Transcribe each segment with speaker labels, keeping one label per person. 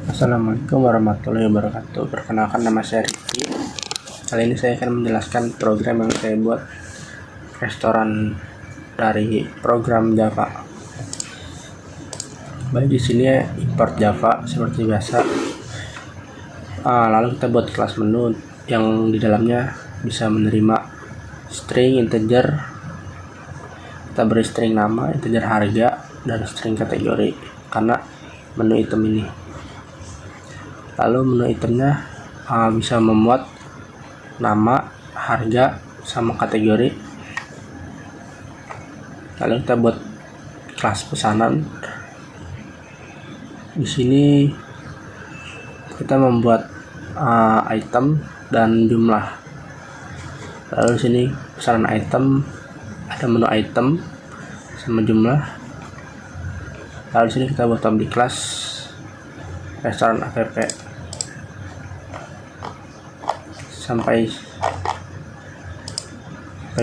Speaker 1: Assalamualaikum warahmatullahi wabarakatuh. Perkenalkan, nama saya Rifki. Kali ini saya akan menjelaskan program yang saya buat restoran dari program Java. Baik, di sini import Java seperti biasa. Lalu kita buat kelas menu yang di dalamnya bisa menerima string, integer. Kita beri string nama, integer harga, dan string kategori karena menu item ini. Lalu menu itemnya bisa memuat nama, harga, sama kategori. Lalu kita buat kelas pesanan. Di sini kita membuat item dan jumlah. Lalu di sini pesanan item, ada menu item sama jumlah. Lalu di sini kita buat di kelas restoran app sampai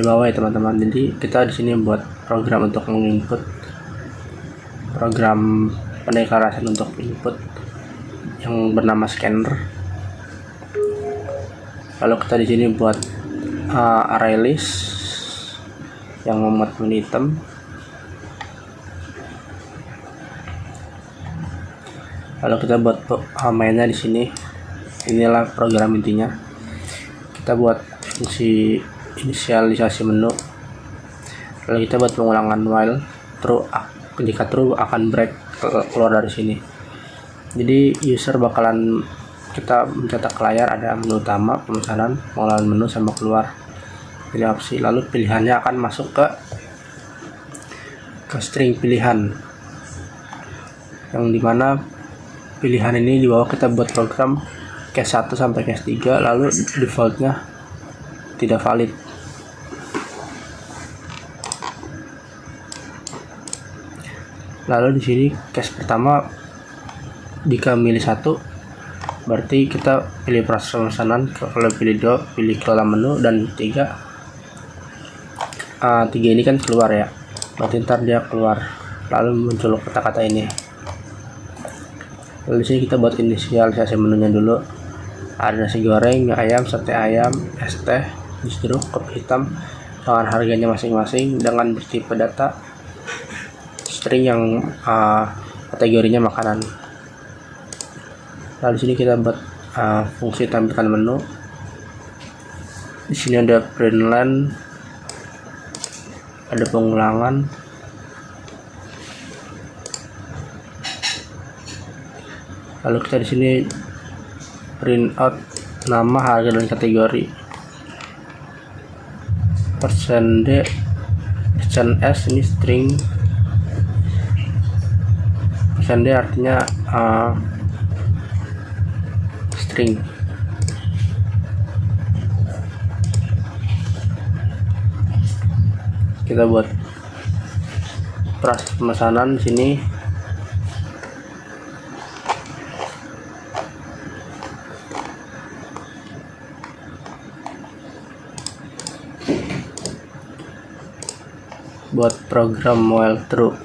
Speaker 1: bawah ya teman-teman. Jadi kita di sini buat program untuk menginput, program pendeklarasian untuk input yang bernama scanner. Lalu kita di sini buat array list yang memuat menu item. Lalu kita buat mainnya di sini. Inilah program intinya. Kita buat fungsi inisialisasi menu. Lalu kita buat pengulangan while true. Jika true akan break keluar dari sini. Jadi user bakalan kita mencetak ke layar ada menu utama, pemesanan, pengulangan menu, sama keluar. Pilih opsi. Lalu pilihannya akan masuk ke string pilihan, yang dimana pilihan ini di bawah kita buat program case 1 sampai case 3, lalu defaultnya tidak valid. Lalu di sini case pertama, jika milih 1 berarti kita pilih proses pemesanan, kalau pilih 2 pilih kelola menu, dan 3 ini kan keluar ya, berarti ntar dia keluar lalu muncul kata-kata ini. Lalu di sini kita buat inisialisasi menunya dulu. Ada nasi goreng, mie ayam, sate ayam, es teh, jus jeruk, kopi hitam dengan harganya masing-masing dengan bertipe data string yang kategorinya makanan. Lalu di sini kita buat fungsi tampilkan menu. Di sini ada print line, ada pengulangan, lalu kita di sini print out nama, harga, dan kategori. %D, %S ini string. %D artinya string. Kita buat proses pemesanan di sini. Buat program while true.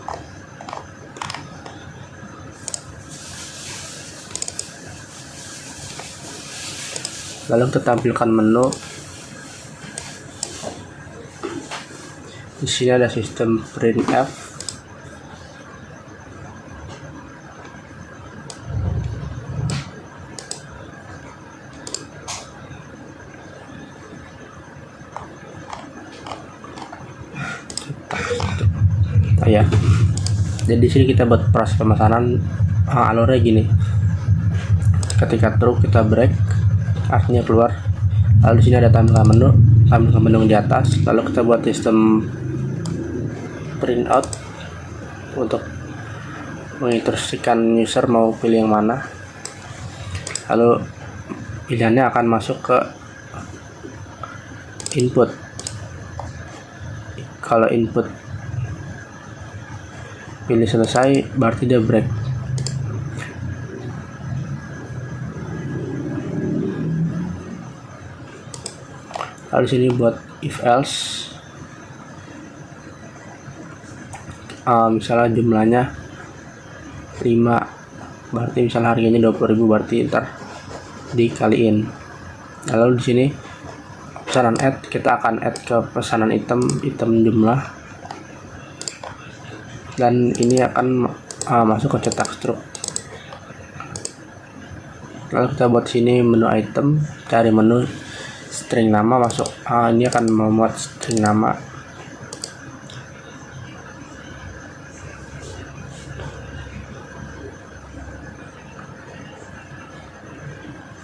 Speaker 1: Lalu kita tampilkan menu. Di sini ada sistem printf. Ya, jadi di sini kita buat proses pemesanan. Alurnya gini, ketika true kita break, artinya keluar. Lalu di sini ada tampilan menu di atas. Lalu kita buat sistem print out untuk menginstruksikan user mau pilih yang mana. Lalu pilihannya akan masuk ke input. Kalau input pilih selesai berarti dia break. Lalu sini buat if else, misalnya jumlahnya 5 berarti misalnya harganya 20.000, berarti ntar dikaliin. Lalu di sini pesanan add, kita akan add ke pesanan item jumlah, dan ini akan masuk ke cetak struk. Lalu kita buat sini menu item, cari menu string nama, masuk. Ini akan memuat string nama.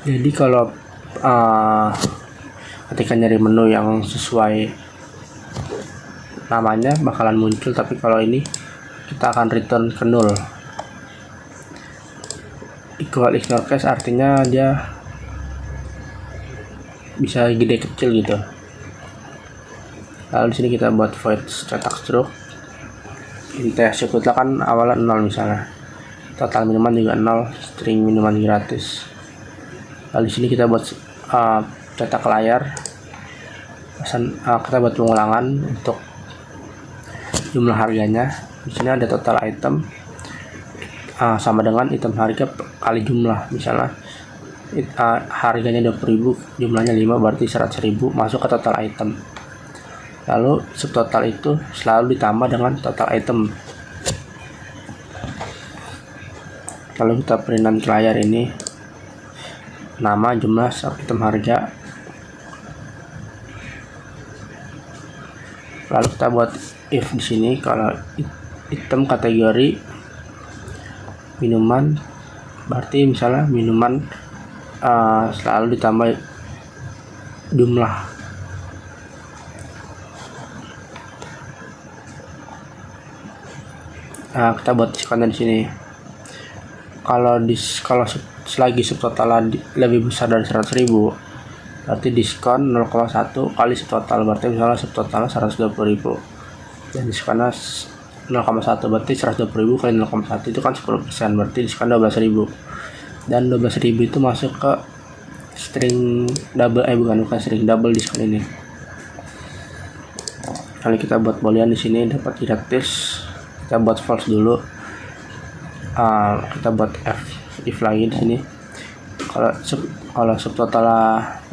Speaker 1: Jadi kalau ketika nyari menu yang sesuai namanya bakalan muncul, tapi kalau ini kita akan return ke null. Equal ignore case artinya dia bisa gede kecil gitu. Lalu di sini kita buat void cetak struk. Inti sebutlah kan awalnya 0 misalnya. Total minuman juga 0, string minuman gratis. Lalu di sini kita buat cetak layar. Kita buat pengulangan untuk jumlah harganya. Di sini ada total item sama dengan item harga kali jumlah. Misalnya harganya 20.000, jumlahnya 5, berarti 100.000 masuk ke total item. Lalu subtotal itu selalu ditambah dengan total item. Lalu kita printan ke layar ini nama, jumlah, item harga. Lalu kita buat if di sini kalau item kategori minuman, berarti misalnya minuman selalu ditambah jumlah. Kita buat diskonnya di sini. Kalau selagi subtotal lebih besar dari 100.000, berarti diskon 0,1 kali subtotal, berarti misalnya subtotal 120.000 dan diskonnya 0,1, berarti 120.000 kali 0,1 itu kan 10%, berarti diskon 12.000, dan 12.000 itu masuk ke string double, bukan string double diskon ini. Kali kita buat boolean di sini dapat gratis, kita buat false dulu. Kita buat if lagi di sini. Kalau subtotal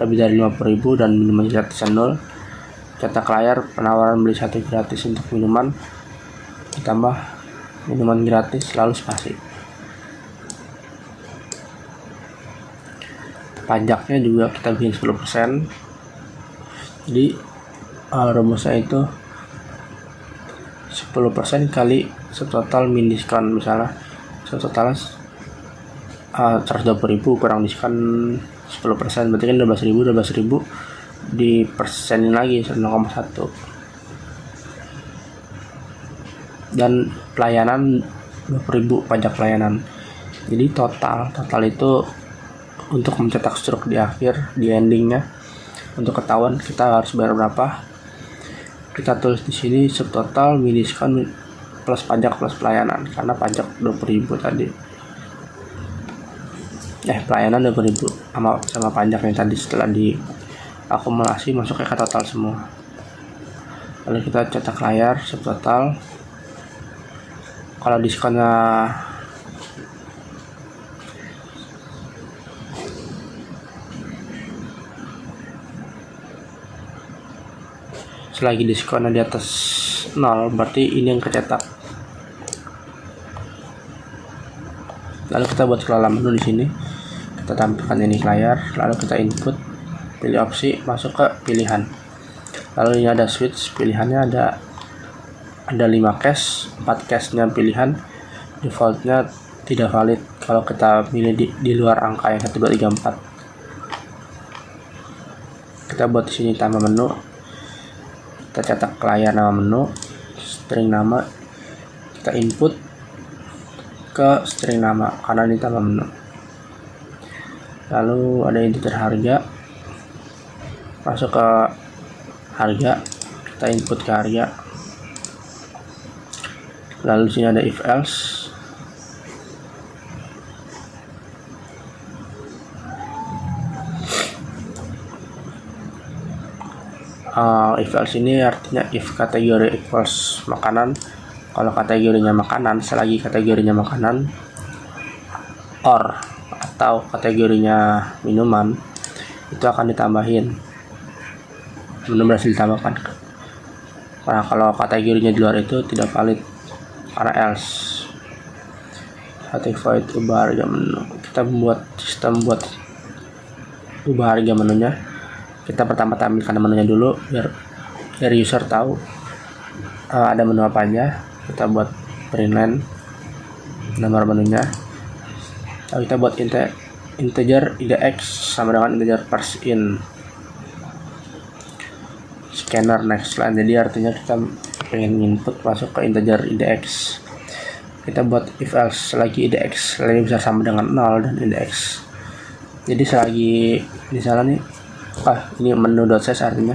Speaker 1: lebih dari 50.000 dan minuman gratis 0, cetak layar penawaran beli 1 gratis untuk minuman ditambah minuman gratis lalu spasi. Pajaknya juga kita bikin 10%. Jadi rumusnya itu 10% kali subtotal min diskon. Misalnya subtotal 120.000 kurang diskon 10%, berarti kan 12.000 di persenin lagi 0,1. Dan pelayanan 20.000 pajak pelayanan. Jadi total itu untuk mencetak struk di akhir, di endingnya, untuk ketahuan kita harus bayar berapa, kita tulis di sini subtotal min diskon plus pajak plus pelayanan, karena pajak 20.000 tadi, pelayanan 20.000 sama pajak yang tadi setelah diakumulasi masuk ke total semua. Lalu kita cetak layar subtotal. Kalau diskonnya selagi diskonnya di atas 0, berarti ini yang kecetak. Lalu kita buat kelola menu di sini. Kita tampilkan ini layar, lalu kita input, pilih opsi, masuk ke pilihan. Lalu ini ada switch, pilihannya ada 5 cache, 4 cache-nya pilihan, defaultnya tidak valid kalau kita pilih di luar angka yang 1, 2, 3, 4. Kita buat di sini tambah menu, kita cetak ke layar nama menu, string nama, kita input ke string nama karena ini tambah menu. Lalu ada editor harga, masuk ke harga, kita input ke harga. Lalu sini ada if else, if else ini artinya if kategori equals makanan. Kalau kategorinya makanan, selagi kategorinya makanan, or atau kategorinya minuman itu akan ditambahin, menu berhasil ditambahkan. Karena kalau kategorinya di luar itu tidak valid karena else. Certified ubah harga menu, kita membuat sistem buat ubah harga menunya. Kita pertama tampilkan menunya dulu biar user tahu ada menu apa aja. Kita buat printline nomor menunya, lalu kita buat integer IDX sama dengan integer parse in scanner next line. Jadi artinya kita pengen input masuk ke integer IDX, kita buat if else selagi IDX lebih besar sama dengan 0 dan IDX. Jadi selagi misalnya nih ini menu.size artinya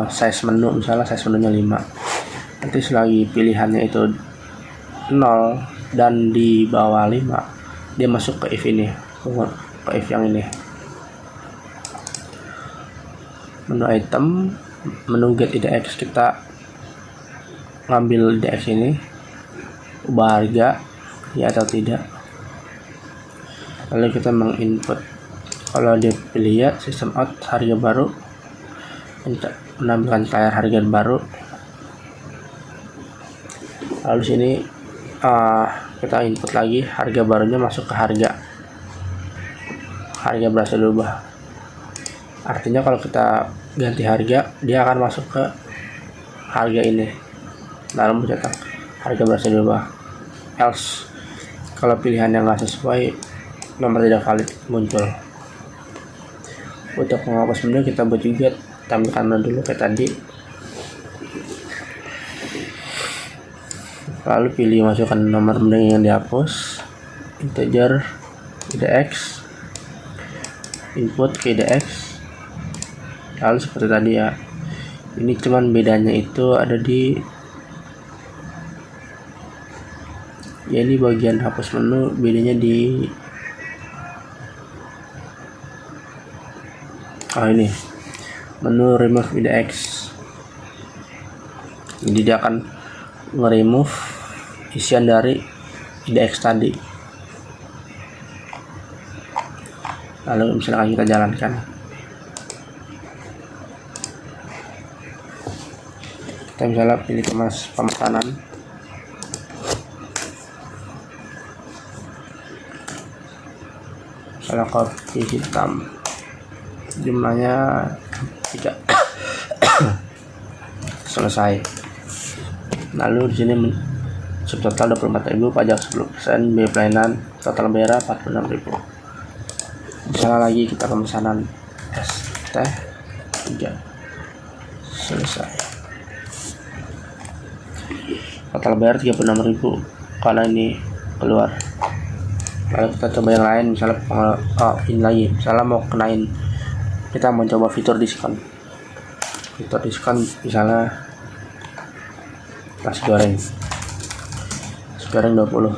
Speaker 1: size menu, misalnya size menunya 5, nanti selagi pilihannya itu 0 dan di bawah 5 dia masuk ke if ini, ke if yang ini. Menu item, menu get IDX, kita ngambil IDX ini, ubah harga ya atau tidak, lalu kita menginput. Kalau dia pilih ya system out harga baru, menampilkan layar harga baru. Lalu sini kita input lagi harga barunya masuk ke harga berhasil diubah. Artinya kalau kita ganti harga dia akan masuk ke harga ini, lalu mencetak harga berhasil diubah. Else kalau pilihan yang nggak sesuai, nomor tidak valid muncul. Untuk menghapus menu kita buat juga tampilkan dulu kayak tadi, lalu pilih masukkan nomor menu yang dihapus, integer IDX, input ke IDX, lalu seperti tadi ya. Ini cuman bedanya itu ada di ini bagian hapus menu, bedanya di ini menu remove IDX. Jadi dia akan nge-remove isian dari IDX tadi. Lalu misalkan kita jalankan, kita misalnya pilih pemesanan, misalnya kopi hitam jumlahnya 3 selesai. Lalu di sini subtotal 24.000, pajak 10%, biaya pelayanan, total bayar 46.000. Misalnya lagi kita pemesanan ST 3 selesai, total bayar 36.000 karena ini keluar. Lalu kita coba yang lain, misalnya ini lagi, misalnya mau kenain, kita mau coba fitur diskon misalnya nasi goreng 20,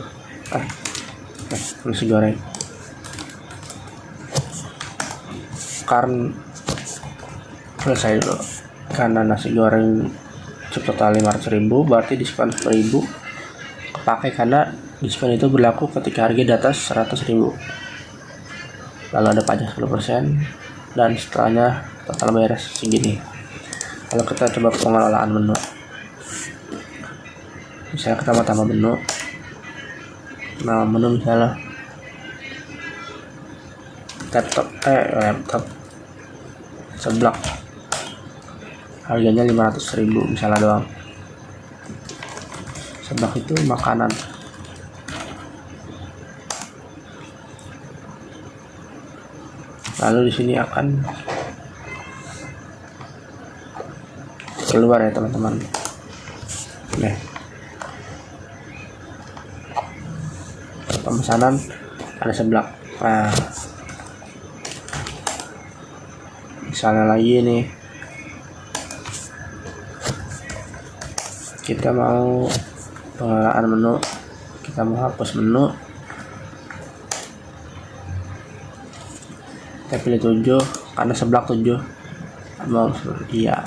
Speaker 1: nasi goreng selesai dulu. Karena nasi goreng total 500.000 berarti diskon 10.000 kepake, karena diskon itu berlaku ketika harga di atas 100.000. Lalu ada pajak 10% dan setelahnya total bayar segini. Kalau kita coba pengelolaan menu, misalnya kita mau tambah menu, misalnya laptop seblak harganya 500.000 misalnya doang. Seblak itu makanan. Lalu di sini akan keluar ya teman-teman. Pemesanan ada seblak. Nah, misalnya lagi nih kita mau pengelolaan menu, kita mau hapus menu, kita pilih 7 karena seblak 7 mau iya.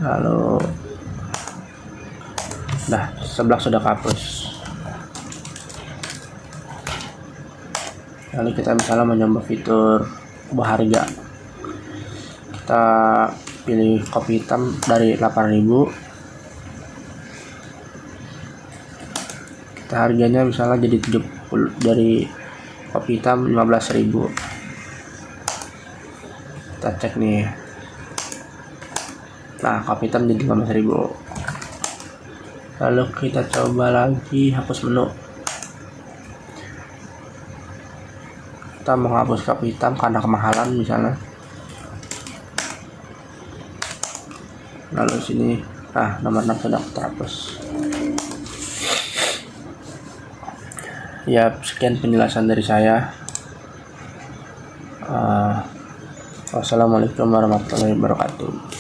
Speaker 1: Lalu seblak sudah kehapus. Lalu kita misalnya mencoba fitur ubah harga, kita pilih kopi hitam dari 8.000, kita harganya misalnya jadi 70, dari kopi hitam 15.000. Kita cek nih, nah kopi hitam jadi 15.000. Lalu kita coba lagi hapus menu, kita menghapus kopi hitam karena kemahalan misalnya. Lalu sini nomor 6 sudah terhapus. Ya, sekian penjelasan dari saya. Wassalamualaikum warahmatullahi wabarakatuh.